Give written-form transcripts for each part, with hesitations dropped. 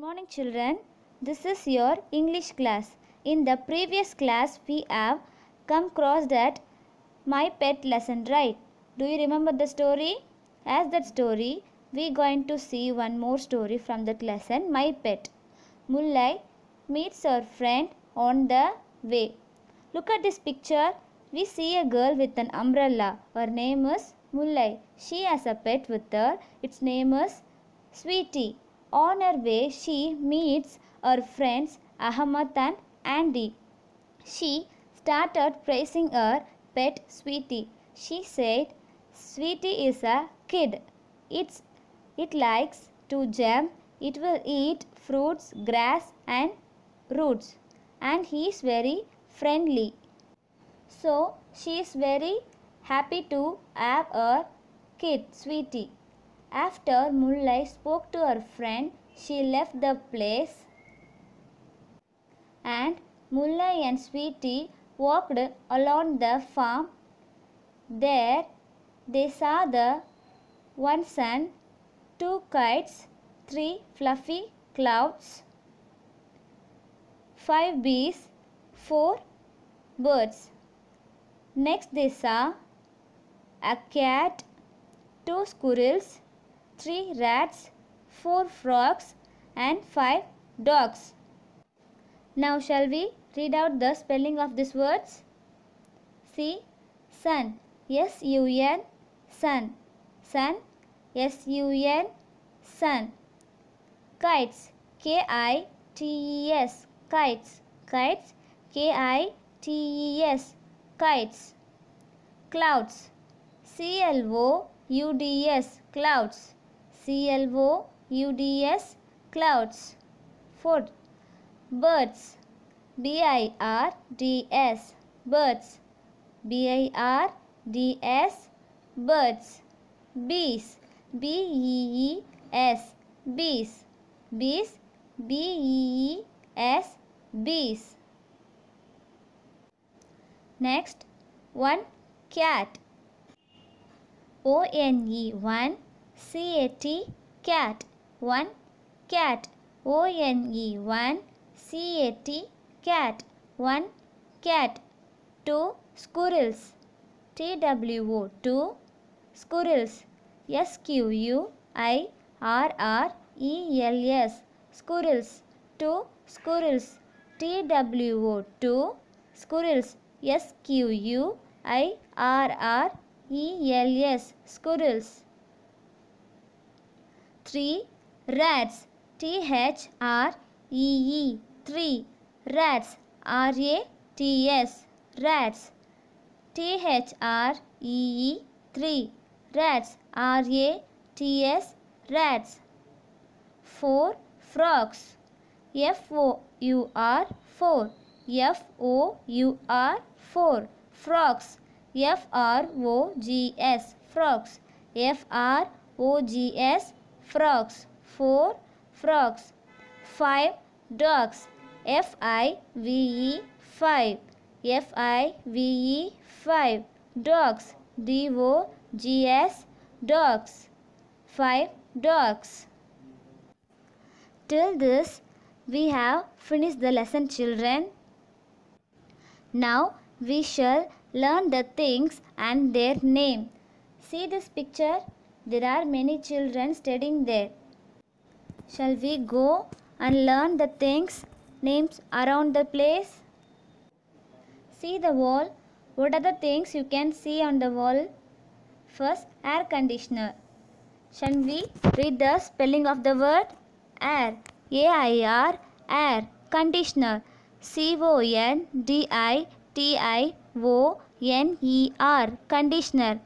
Morning children, this is your English class. In the previous class we have come across that my pet lesson, right? Do you remember the story? As that story, we going to see one more story from that lesson, my pet. Mullai meets her friend on the way. Look at this picture. We see a girl with an umbrella. Her name is Mullai. She has a pet with her. Its name is Sweetie. On her way, she meets her friends Ahmad and Andy. She started praising her pet Sweetie. She said, Sweetie is a kid. It likes to jump. It will eat fruits, grass and roots. And he is very friendly. So, she is very happy to have a kid, Sweetie. After Mullai spoke to her friend, she left the place and Mullai and Sweetie walked along the farm. There they saw the one sun, two kites, three fluffy clouds, 5 bees, 4 birds. Next they saw a cat, 2 squirrels, 3 rats, 4 frogs and 5 dogs. Now shall we read out the spelling of these words? See, sun, S-U-N, sun, sun, S-U-N, sun. Kites, K-I-T-E-S, kites, kites, K-I-T-E-S, kites. Clouds, C-L-O-U-D-S, clouds, C-L-O-U-D-S, clouds. 4. Birds, B-I-R-D-S, birds, B-I-R-D-S, birds. Bees, B-E-E-S, bees, bees, B-E-E-S, bees. Next, one cat, O-N-E, one, C-A-T, cat, one cat, O-N-E, one, C-A-T, cat, one cat. 2 squirrels, T-W-O, 2 squirrels, S-Q-U-I-R-R-E-L-S, squirrels, 2 squirrels, T-W-O, 2 squirrels, S-Q-U-I-R-R-E-L-S, squirrels. 3 rats, T-H-R-E-E, 3 rats, R-A-T-S, rats, T-H-R-E-E, 3 rats, R-A-T-S, rats. 4 frogs, F-O-U-R, 4, F-O-U-R, 4 frogs, F-R-O-G-S, frogs, F-R-O-G-S, frogs, 4 frogs. 5 dogs, F-I-V-E, 5, F-I-V-E, 5 dogs, D-O-G-S, dogs, 5 dogs. Till this we have finished the lesson, children. Now we shall learn the things and their name. See this picture? There are many children studying there. Shall we go and learn the things, names around the place? See the wall. What are the things you can see on the wall? First, air conditioner. Shall we read the spelling of the word? Air, A-I-R, air, conditioner, C-O-N-D-I-T-I-O-N-E-R, conditioner.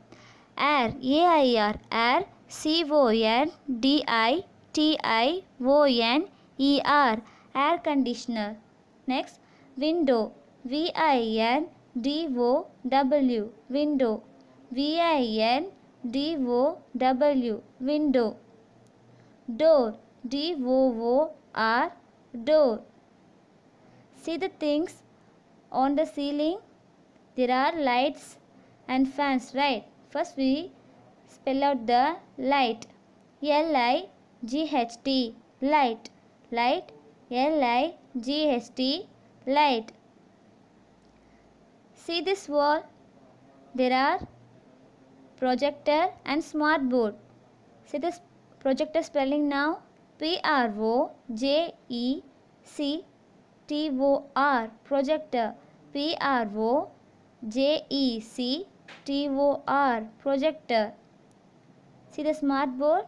Air, A-I-R, air, C-O-N-D-I-T-I-O-N-E-R, air conditioner. Next, window, V-I-N-D-O-W, window, V-I-N-D-O-W, window. Door, D-O-O-R, door. See the things on the ceiling? There are lights and fans, right? First we spell out the light, L-I-G-H-T, light, Light, L-I-G-H-T, light. See this wall? There are projector and smart board. See this projector spelling now? P-R-O-J-E-C-T-O-R, projector. P-R-O-J-E-C-T-O-R, projector. See the smart board?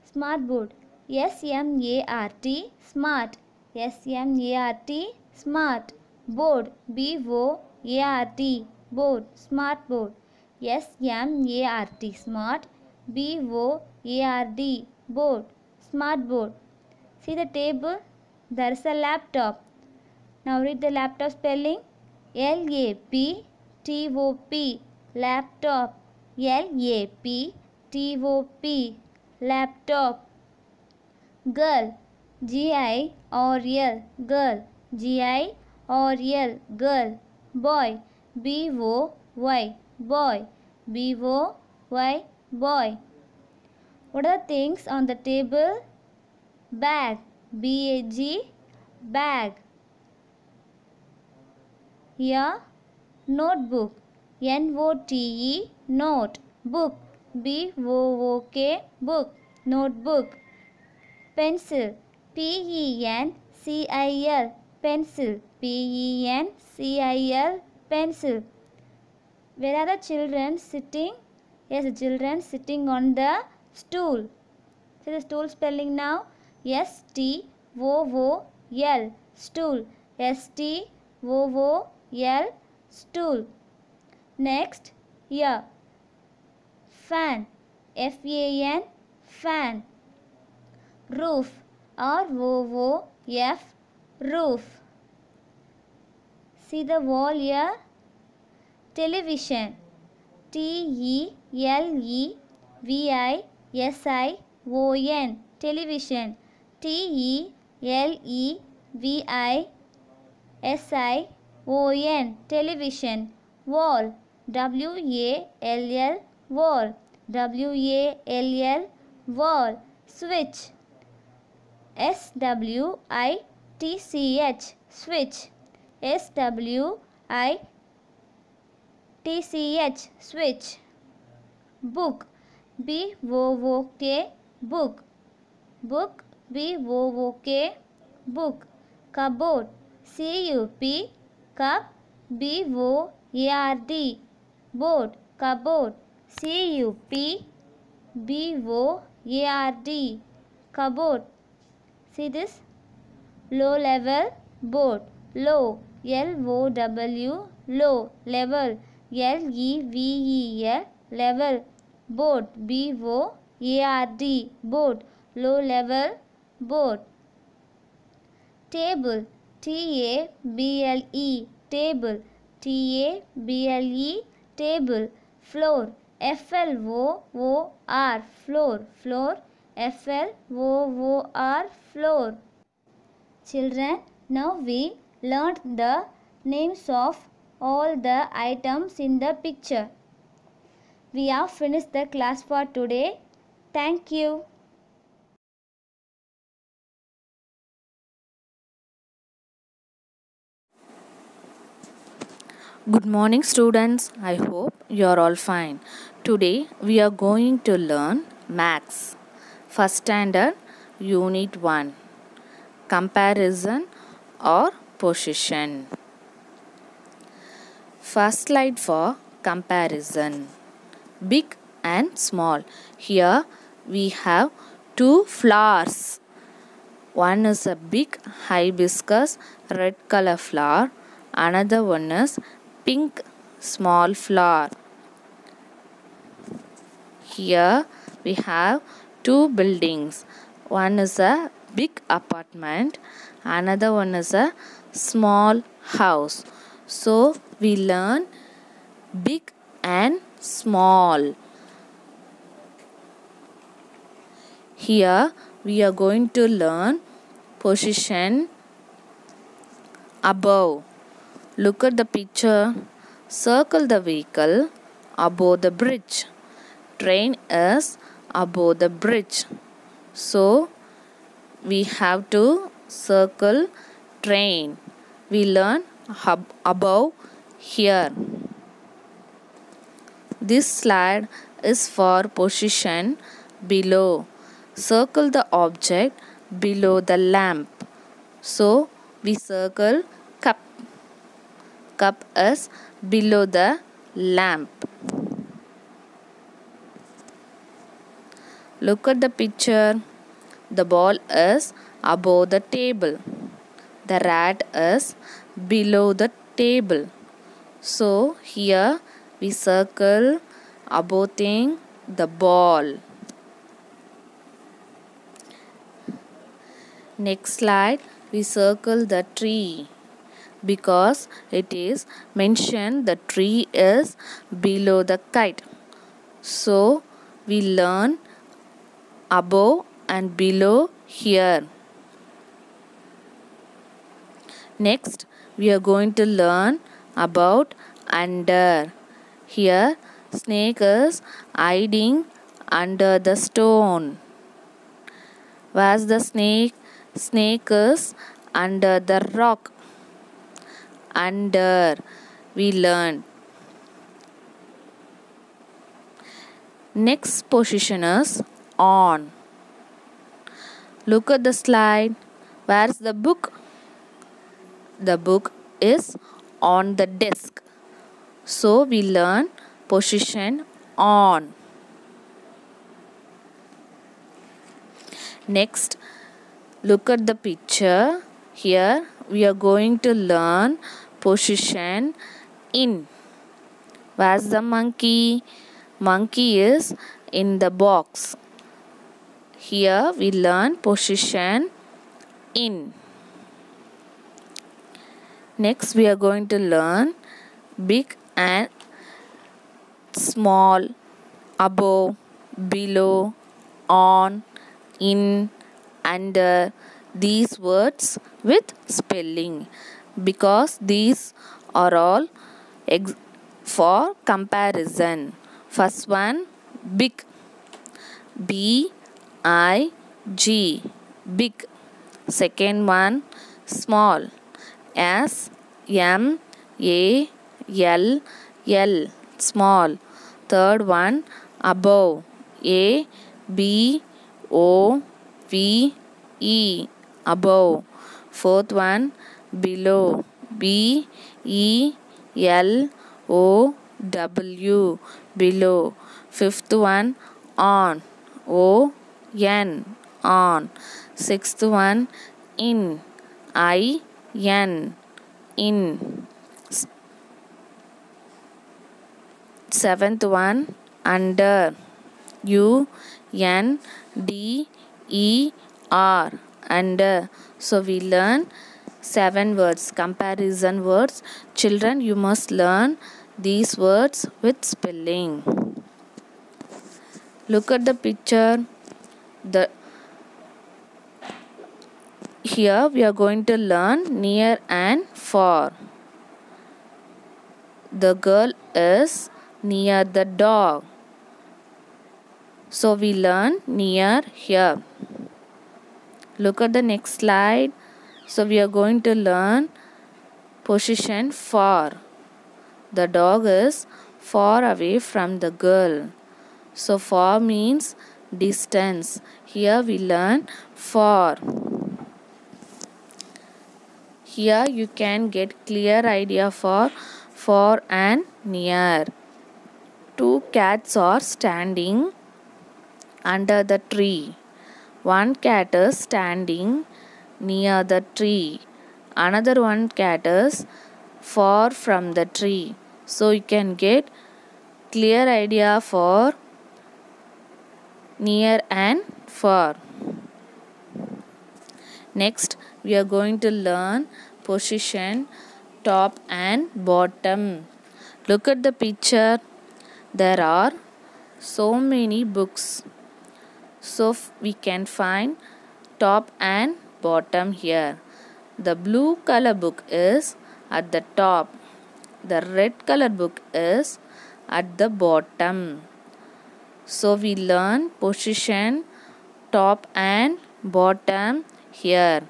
Smart board. S-M-A-R-T, smart. S-M-A-R-T, smart. Board. B-O-A-R-D, board. Smart board. S-M-A-R-T, smart. B-O-A-R-D, board. Smart board. See the table? There is a laptop. Now read the laptop spelling. L-A-P-T-O-P, laptop. L-A-P-T-O-P, laptop. Girl, G-I-R-L, girl. G-I-R-L, girl. Boy, B-O-Y, boy. B-O-Y, boy. What are the things on the table? Bag, B-A-G, bag. Here, notebook, N-O-T-E, note. Book, B-O-O-K, book, notebook. Pencil, P-E-N-C-I-L, pencil. P-E-N-C-I-L, pencil. Where are the children sitting? Yes, the children sitting on the stool. See the stool spelling now? S-T-O-O-L, stool. S-T-O-O-L, stool. Next, here, fan, F-A-N, fan. Roof, R-O-O-F, roof. See the wall here? Television, T-E-L-E-V-I-S-I-O-N, television. T-E-L-E-V-I-S-I-O-N, television. Wall, W-A-L-L, wall. W-A-L-L, wall. Switch, S-W-I-T-C-H, switch. S-W-I-T-C-H, switch. Book, B-O-O-K, book. Book, B-O-O-K, book. Cupboard, C-U-P, cup, B-O-A-R-D, board. Cupboard, C-U-P, B-O-A-R-D, cupboard. See this? Low level board, low, L-O-W, low, level, L-E-V-E-L, level. Board, B-O-A-R-D, board, low level board. Table, T-A-B-L-E, table. T-A-B-L-E, table. Floor, F-L-O-O-R, floor. Floor, F-L-O-O-R, floor. Children, now we learned the names of all the items in the picture. We have finished the class for today. Thank you. Good morning students, I hope you are all fine. Today we are going to learn Maths. First standard, Unit 1. Comparison or position. First slide for comparison. Big and small. Here we have two flowers. One is a big hibiscus red color flower. Another one is pink small flower. Here we have two buildings. One is a big apartment. Another one is a small house. So we learn big and small. Here we are going to learn position above. Look at the picture. Circle the vehicle above the bridge. Train is above the bridge. So we have to circle train. We learn above here. This slide is for position below. Circle the object below the lamp. So we circle cup. Cup is below the lamp. Look at the picture. The ball is above the table. The rat is below the table. So here we circle above thing the ball. Next slide, we circle the tree because it is mentioned the tree is below the kite. So we learn above and below here. Next, we are going to learn about under. Here, snake is hiding under the stone. Where's the snake? Snake is under the rock. Under, we learned. Next position is on. Look at the slide. Where's the book? The book is on the desk. So we learn position on. Next, look at the picture. Here we are going to learn position in. Where's the monkey? Monkey is in the box. Here we learn position in. Next we are going to learn big and small, above, below, on, in, under, these words with spelling because these are all for comparison. First one, big, B-I-G, big. Second one, small, S-M-A-L-L, small. Third one, above, A-B-O-V-E, above. Fourth one, below, B-E-L-O-W, below. Fifth one, on, O-N, on. Sixth one, in, I-N, in. Seventh one, under, U-N-D-E-R, under. So we learn 7 words, comparison words. Children, you must learn these words with spelling. Look at the picture. Here we are going to learn near and far. The girl is near the dog. So we learn near here. Look at the next slide. So we are going to learn position far. The dog is far away from the girl. So far means distance. Here we learn far. Here you can get clear idea for far and near. 2 cats are standing under the tree. One cat is standing near the tree. Another one cat is far from the tree. So you can get clear idea for near and far. Next, we are going to learn position top and bottom. Look at the picture. There are so many books. So we can find top and bottom here. The blue color book is at the top. The red color book is at the bottom. So we learn position top and bottom here.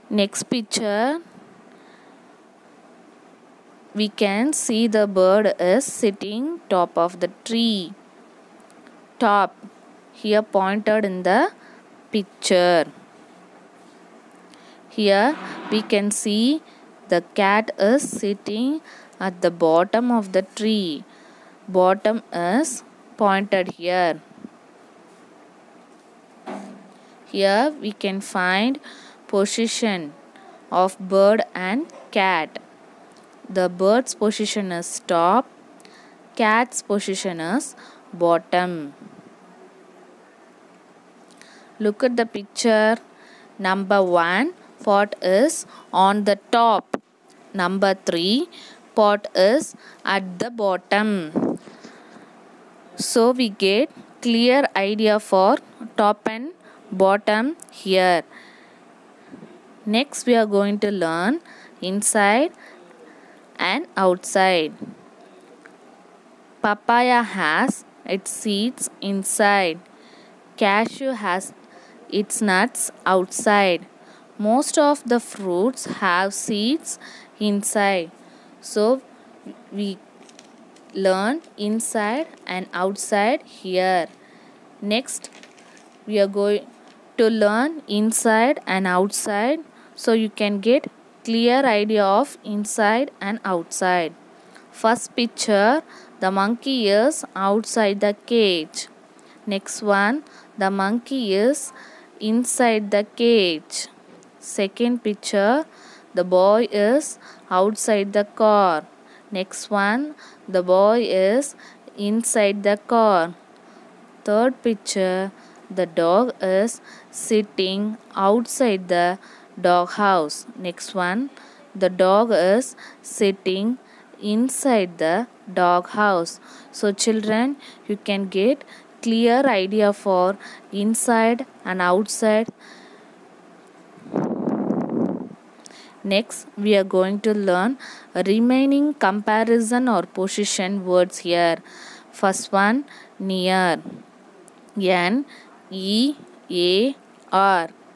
Next picture, we can see the bird is sitting top of the tree. Top here pointed in the picture. Here we can see the cat is sitting at the bottom of the tree. Bottom is pointed here. Here we can find position of bird and cat. The bird's position is top, cat's position is bottom. Look at the picture. Number 1, pot is on the top. Number 3, pot is at the bottom. So we get clear idea for top and bottom here. Next we are going to learn inside and outside. Papaya has its seeds inside. Cashew has its nuts outside. Most of the fruits have seeds inside. So we learn inside and outside here. Next we are going to learn inside and outside, so you can get clear idea of inside and outside. First picture, the monkey is outside the cage. Next one, the monkey is inside the cage. Second picture, the boy is outside the car. Next one, the boy is inside the car. Third picture, the dog is sitting outside the dog house. Next one, the dog is sitting inside the dog house. So children, you can get clear idea for inside and outside. Next we are going to learn remaining comparison or position words here. First one, near. N-E-A-R,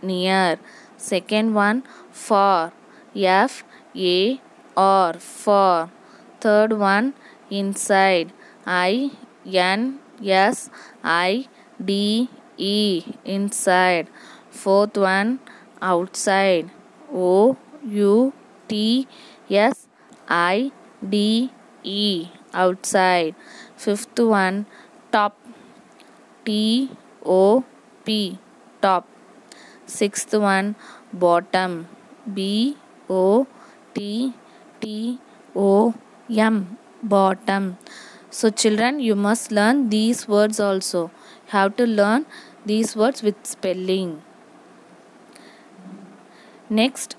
near. Second one, far. F-A-R, far. Third one, inside. I-N-S-I-D-E, inside. Fourth one, outside. O-U-T-S-I-D-E, outside. Fifth one, top. T-O-P, top. Sixth one, bottom. B-O-T-T-O-M, bottom. So children, you must learn these words also. You have to learn these words with spelling. Next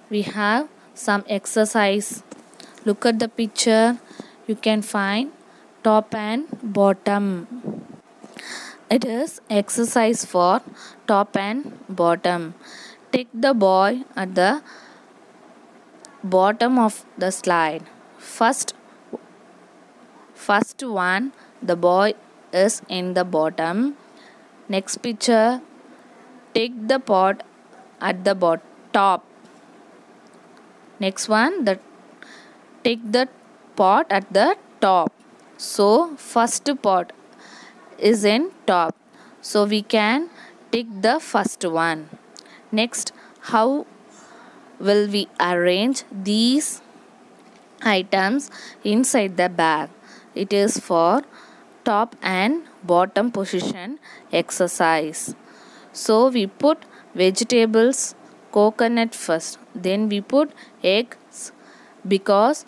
we have some exercise. Look at the picture. You can find top and bottom. It is exercise for top and bottom. Take the boy at the bottom of the slide. First one, the boy is in the bottom. Next picture, take the pot at the top. Next one, take the pot at the top. So first pot is in top, so we can take the first one. Next, how will we arrange these items inside the bag? It is for top and bottom position exercise. So we put vegetables, coconut first, then we put eggs because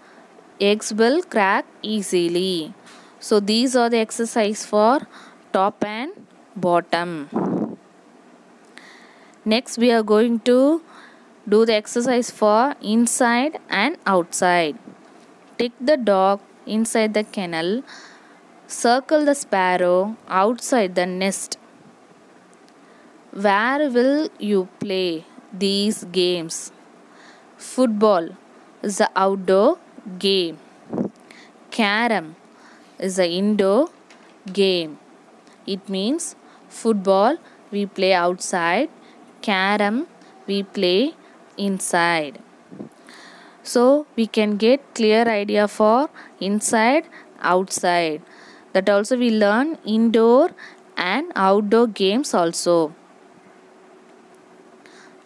eggs will crack easily. So these are the exercise for top and bottom. Next we are going to do the exercise for inside and outside. Take the dog inside the kennel. Circle the sparrow outside the nest. Where will you play these games? Football is the outdoor game. Carom is the indoor game. It means Football we play outside. Carom we play inside. So we can get clear idea for inside, outside. That also we learn indoor and outdoor games also.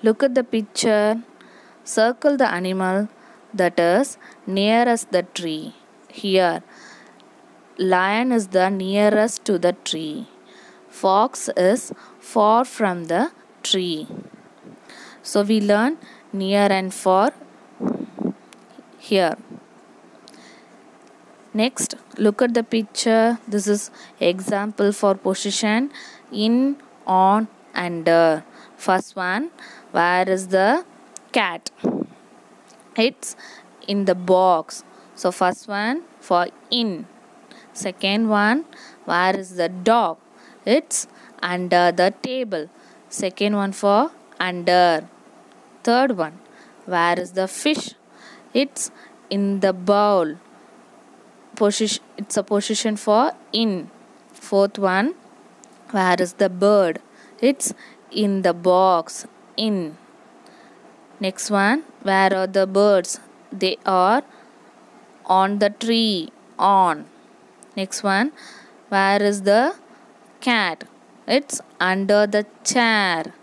Look at the picture. Circle the animal that is nearest the tree. Here, lion is the nearest to the tree. Fox is far from the tree. So we learn near and far here. Next, look at the picture. This is example for position in, on, under. First one, where is the cat? It's in the box. So first one for in. Second one, where is the dog? It's under the table. Second one for under. Third one, where is the fish? It's in the bowl. Position, it's a position for in. Fourth one, where is the bird? It's in the box, in. Next one, where are the birds? They are on the tree, on. Next one, where is the cat? It's under the chair.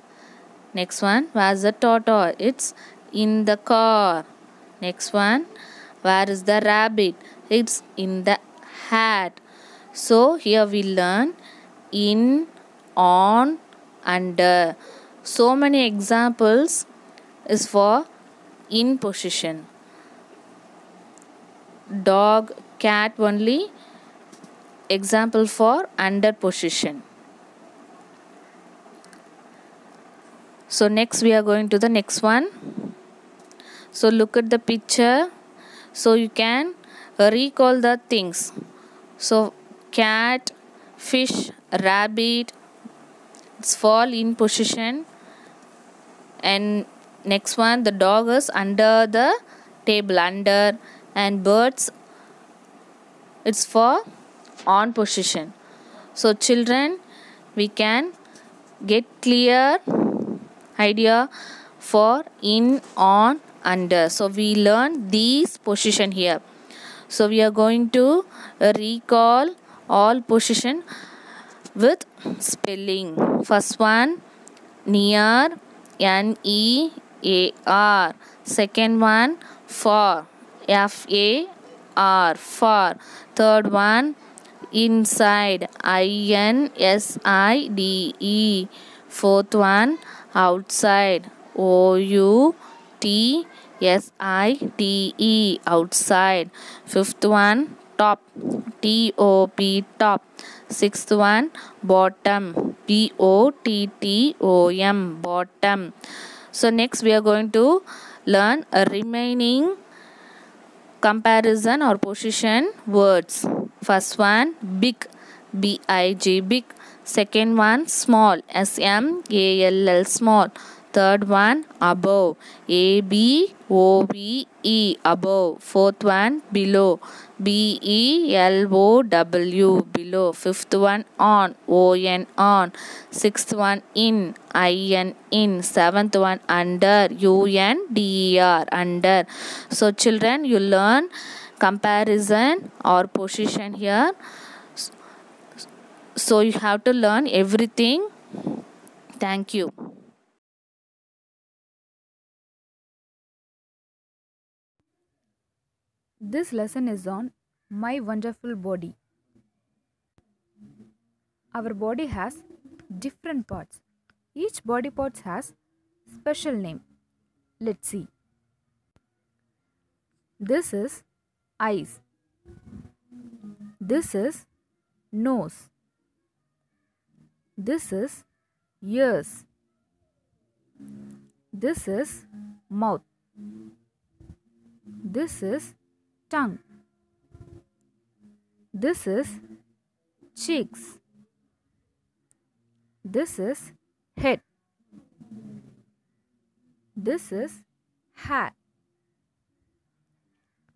Next one, where's the tortoise? It's in the car. Next one, where is the rabbit? It's in the hat. So here we learn in, on, under. So many examples is for in position. Dog, cat only example for under position. So next we are going to the next one. So look at the picture. So you can recall the things. So cat, fish, rabbit, it's fall in position. And next one, the dog is under the table, under, and birds, it's for on position. So children, we can get clear idea for in, on, under. So we learn these position here. So we are going to recall all position with spelling. First one, near, N-E-A-R. Second one, far, F-A-R, far. Third one, inside, I-N-S-I-D-E. Fourth one, outside, O-U-T-S-I-D-E, outside. Fifth one, top, T-O-P, top. Sixth one, bottom, B-O-T-T-O-M, bottom. So next we are going to learn a remaining comparison or position words. First one, big, B-I-G, big. Second one, small, S-M-A-L-L, small. Third one, above, A-B-O-V-E, above. Fourth one, below, B-E-L-O-W, below. Fifth one, on, O-N, on. Sixth one, in, I-N, in. Seventh one, under, U-N-D-E-R, under. So children, you learn comparison or position here. So you have to learn everything. Thank you. This lesson is on my wonderful body. Our body has different parts. Each body part has special name. Let's see. This is eyes. This is nose. This is ears. This is mouth. This is tongue. This is cheeks. This is head. This is hair.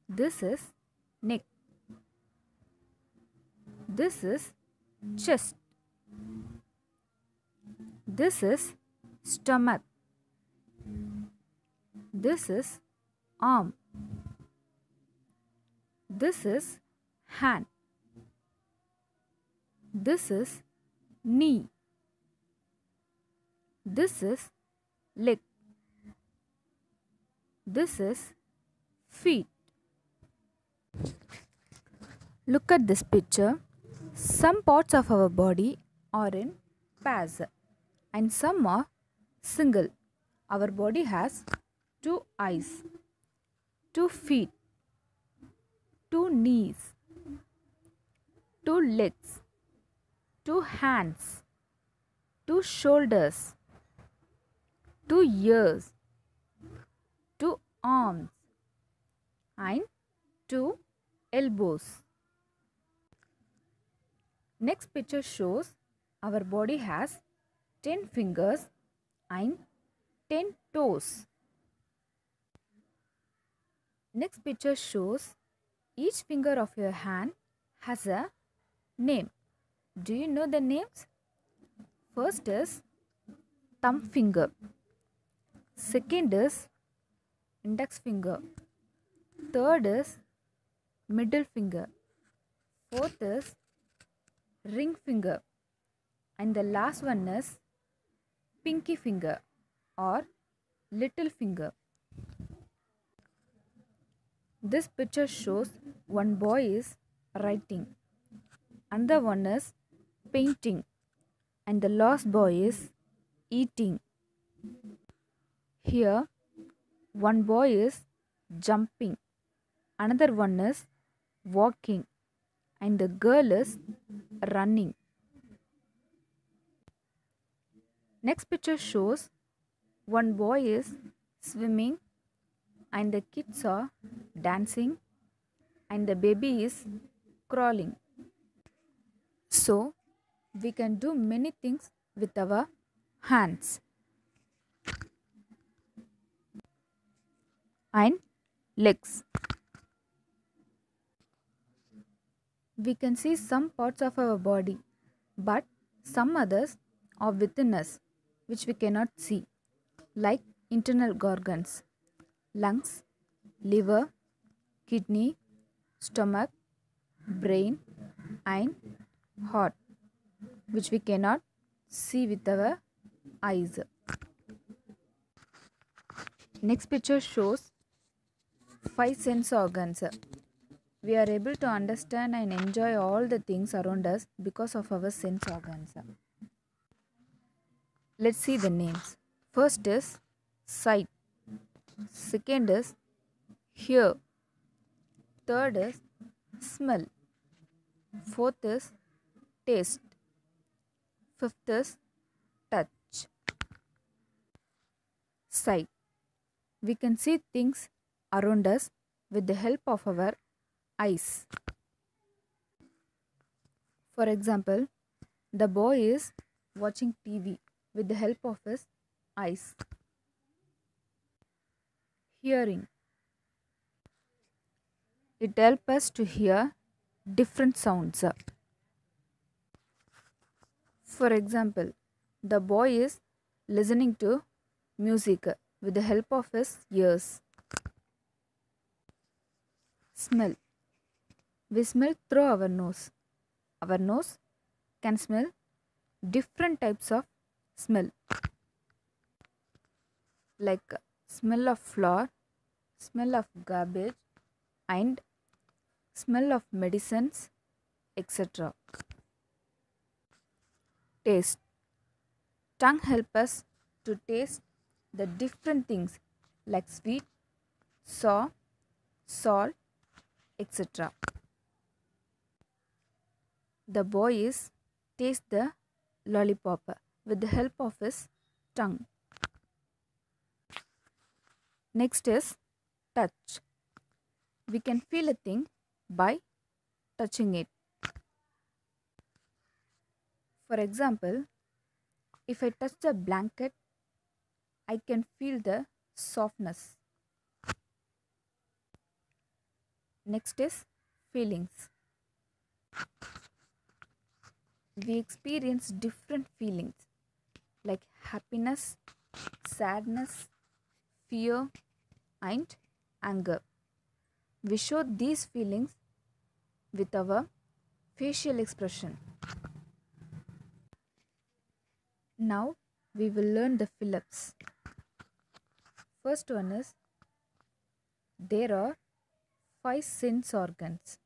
This is neck. This is chest. This is stomach. This is arm. This is hand. This is knee. This is leg. This is feet. Look at this picture. Some parts of our body are in pairs and some are single. Our body has two eyes, two feet, two knees, two legs, two hands, two shoulders, two ears, two arms, and two elbows. Next picture shows our body has 10 fingers and 10 toes. Next picture shows each finger of your hand has a name. Do you know the names? First is thumb finger. Second is index finger. Third is middle finger. Fourth is ring finger. And the last one is pinky finger or little finger. This picture shows one boy is writing, another one is painting, and the last boy is eating. Here, one boy is jumping, another one is walking, and the girl is running. Next picture shows one boy is swimming and the kids are dancing and the baby is crawling. So, we can do many things with our hands and legs. We can see some parts of our body, but some others are within us which we cannot see, like internal organs, lungs, liver, kidney, stomach, brain, and heart, which we cannot see with our eyes. Next picture shows 5 sense organs. We are able to understand and enjoy all the things around us because of our sense organs. Let's see the names. First is sight. Second is hear. Third is smell. Fourth is taste. Fifth is touch. Sight. We can see things around us with the help of our eyes. For example, the boy is watching TV with the help of his eyes. Hearing. It helps us to hear different sounds. For example, the boy is listening to music with the help of his ears. Smell. We smell through our nose. Our nose can smell different types of smell, like smell of flour, smell of garbage, and smell of medicines, etc. Taste. Tongue helps us to taste the different things like sweet, sour, salt, etc. The boy is taste the lollipop with the help of his tongue. Next is touch. We can feel a thing by touching it. For example, if I touch the blanket, I can feel the softness. Next is feelings. We experience different feelings like happiness, sadness, fear, and anger. We show these feelings with our facial expression. Now we will learn the Philips. First one is there are 5 sense organs.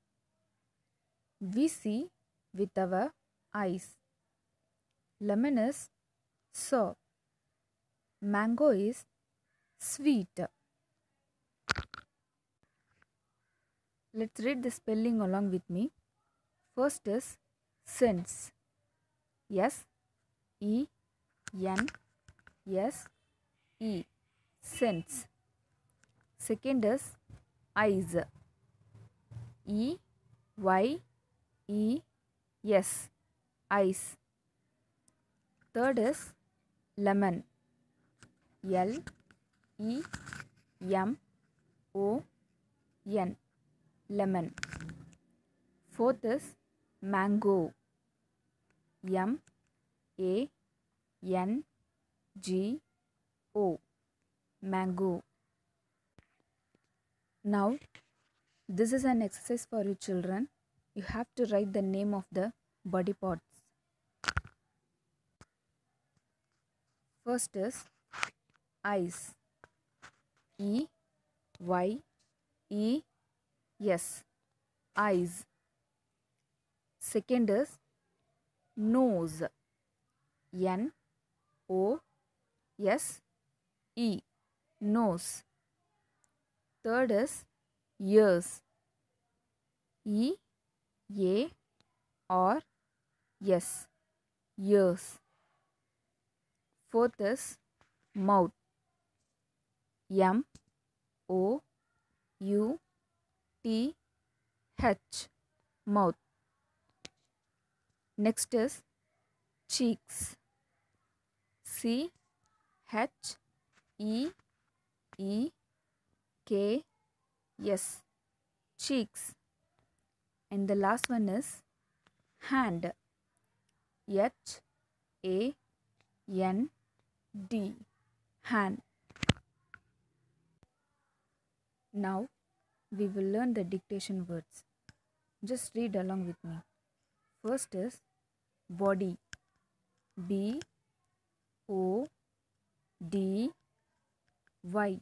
We see with our eyes. Lemon is sour. Mango is sweet. Let's read the spelling along with me. First is sense. S E N S E. Sense. Second is eyes. E Y E S. Eyes. Third is lemon. L E M O N. Lemon. Fourth is mango. M A N G O. Mango. Now, this is an exercise for you children. You have to write the name of the body parts. First is eyes. E Y E S. Eyes. Second is nose. N O S E. Nose. Third is ears. E A R S. Ears. Fourth is mouth. M O U T H. Mouth. Next is cheeks. C H E E K S. Cheeks. And the last one is hand. H A N D. Hand. Now we will learn the dictation words. Just read along with me. First is body. B O D Y.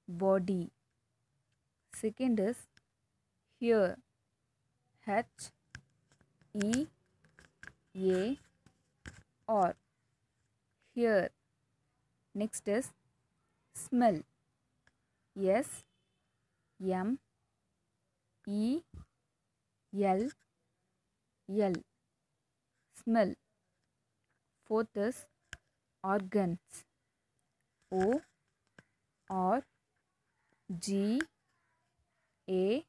Body. Second is hair. H E A R. Hair. Next is smell. S M E L L. Smell. Fourth is organs. O R G A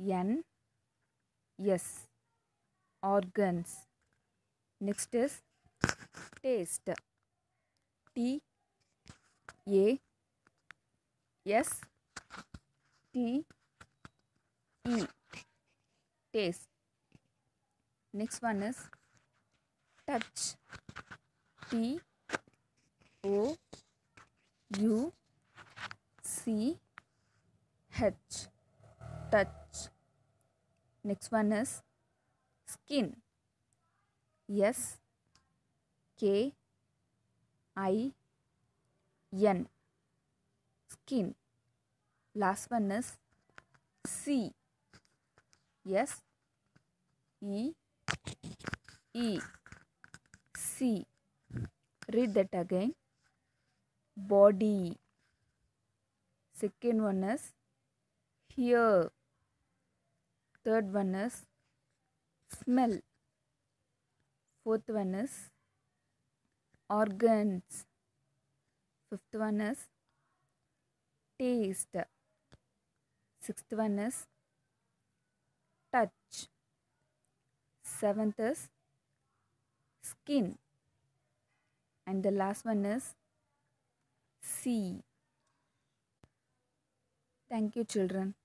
N S. Organs. Next is taste. T A S T E. Taste. Next one is touch. T O U C H. Touch. Next one is skin. S K I N. Skin. Last one is see. S E E. See. Read that again. Body. Second one is hear. Third one is smell. Fourth one is organs. Fifth one is taste. Sixth one is touch. Seventh is skin. And the last one is see. Thank you, children.